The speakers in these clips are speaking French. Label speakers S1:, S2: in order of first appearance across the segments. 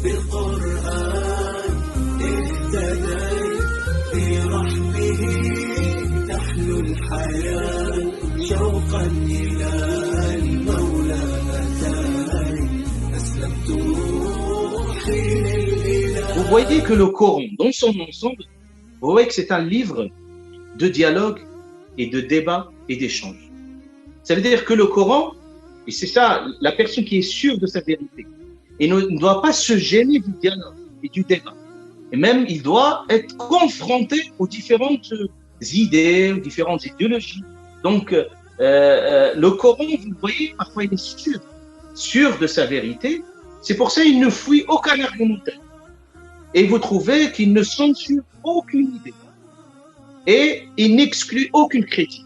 S1: بالقرآن اهتديت في رحمه تحلو الحياة شوقا إلى المولى أتاني أسلمت روحي للإله.
S2: Vous voyez que le Coran, dans son ensemble, vous voyez que c'est un livre de dialogue et de débat et d'échange. Ça veut dire que le Coran, et c'est ça, la personne qui est sûre de sa vérité, et ne doit pas se gêner du dialogue et du débat. Et même, il doit être confronté aux différentes idées, aux différentes idéologies. Donc, le Coran, vous le voyez, parfois il est sûr de sa vérité. C'est pour ça qu'il ne fuit aucun argumentaire. Et vous trouvez qu'il ne censure aucune idée. Et il n'exclut aucune critique.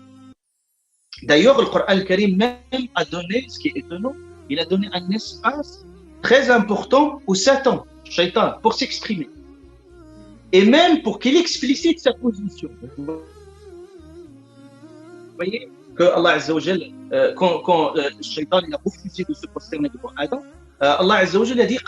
S2: D'ailleurs, le Coran al-Karim même a donné, ce qui est étonnant, il a donné un espace très important au Satan, Shaitan, pour s'exprimer. Et même pour qu'il explicite sa position. Vous voyez que Allah Azza wa Jal, quand Shaitan il a refusé de se prosterner devant Adam, Allah Azza wa Jal a dit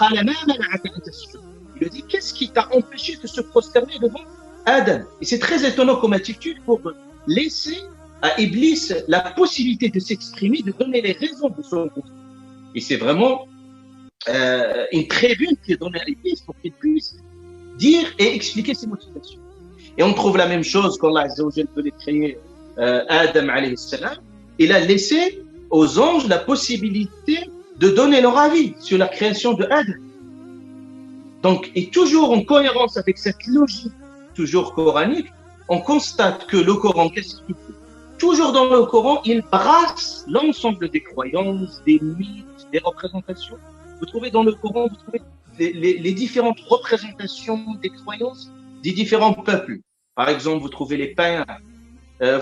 S2: il lui dit, qu'est-ce qui t'a empêché de se prosterner devant Adam? Et c'est très étonnant comme attitude pour laisser à Iblis la possibilité de s'exprimer, de donner les raisons de son refus. Et c'est vraiment une tribune qui est donnée à Iblis pour qu'il puisse dire et expliquer ses motivations. Et on trouve la même chose quand Allah Azza wa Jal venait créer Adam alayhi salam. Il a laissé aux anges la possibilité de donner leur avis sur la création de Adam. Donc, et toujours en cohérence avec cette logique, toujours coranique, on constate que le Coran, qu'est-ce qu'il fait? Toujours dans le Coran, il brasse l'ensemble des croyances, des mythes, des représentations. Vous trouvez dans le Coran, vous trouvez les différentes représentations des croyances des différents peuples. Par exemple, vous trouvez les païens,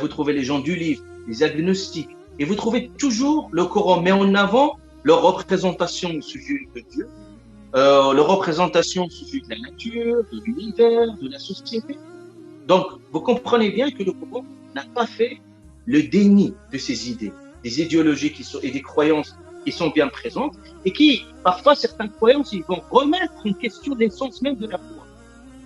S2: vous trouvez les gens du livre, les agnostiques, et vous trouvez toujours le Coran met en avant leur représentation au sujet de Dieu, leur représentation au sujet de la nature, de l'univers, de la société. Donc, vous comprenez bien que le Coran n'a pas fait le déni de ces idées, des idéologies et des croyances qui sont bien présentes et qui, parfois, certaines croyances, ils vont remettre en question l'essence même de la foi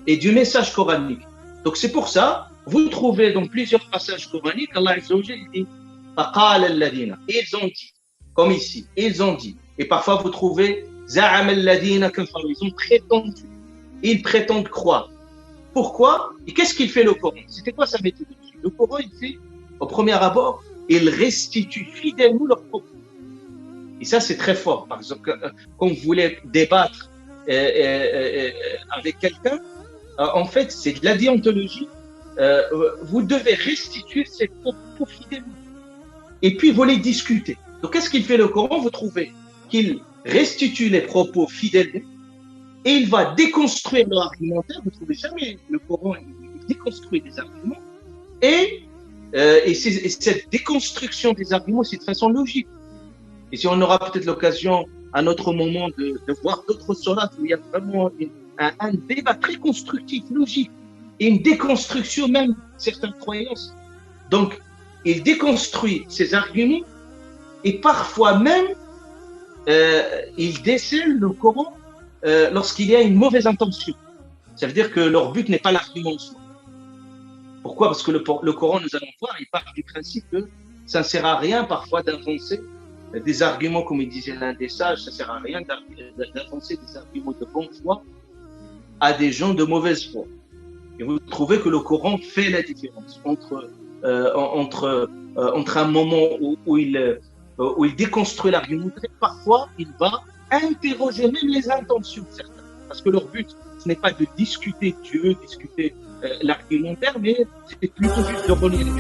S2: et du message coranique. Donc, c'est pour ça, vous trouvez dans plusieurs passages coraniques, Allah Azza wa Jal dit « Faqala alladhina » ils ont dit, comme ici, ils ont dit. Et parfois, vous trouvez « Za'ama alladhina kafaru » ils ont prétendu, ils prétendent croire. Pourquoi? Et qu'est-ce qu'il fait le Coran? C'était quoi sa méthodologie? Le Coran, il fait, au premier abord, il restitue fidèlement leurs propos. Et ça, c'est très fort. Par exemple, quand vous voulez débattre avec quelqu'un, en fait, c'est de la déontologie. Vous devez restituer ces propos fidèlement. Et puis, vous les discutez. Donc, qu'est-ce qu'il fait le Coran? Vous trouvez qu'il restitue les propos fidèlement et il va déconstruire leur argumentaire. Vous ne trouvez jamais le Coran, il déconstruit des arguments. Et cette déconstruction des arguments, c'est de façon logique. Et si on aura peut-être l'occasion, à notre moment, de voir d'autres sourates où il y a vraiment un débat très constructif, logique, et une déconstruction même de certaines croyances. Donc, il déconstruit ces arguments et parfois même, il décèle le Coran lorsqu'il y a une mauvaise intention. Ça veut dire que leur but n'est pas l'argument en soi. Pourquoi? Parce que le Coran, nous allons voir, il part du principe que ça ne sert à rien parfois d'avancer des arguments, comme il disait l'un des sages, ça ne sert à rien d'avancer des arguments de bonne foi à des gens de mauvaise foi. Et vous trouvez que le Coran fait la différence entre un moment où il déconstruit l'argument. Parfois, il va interroger même les intentions de certains. Parce que leur but, ce n'est pas de discuter Dieu, discuter l'argumentaire, mais c'est plutôt juste de relier les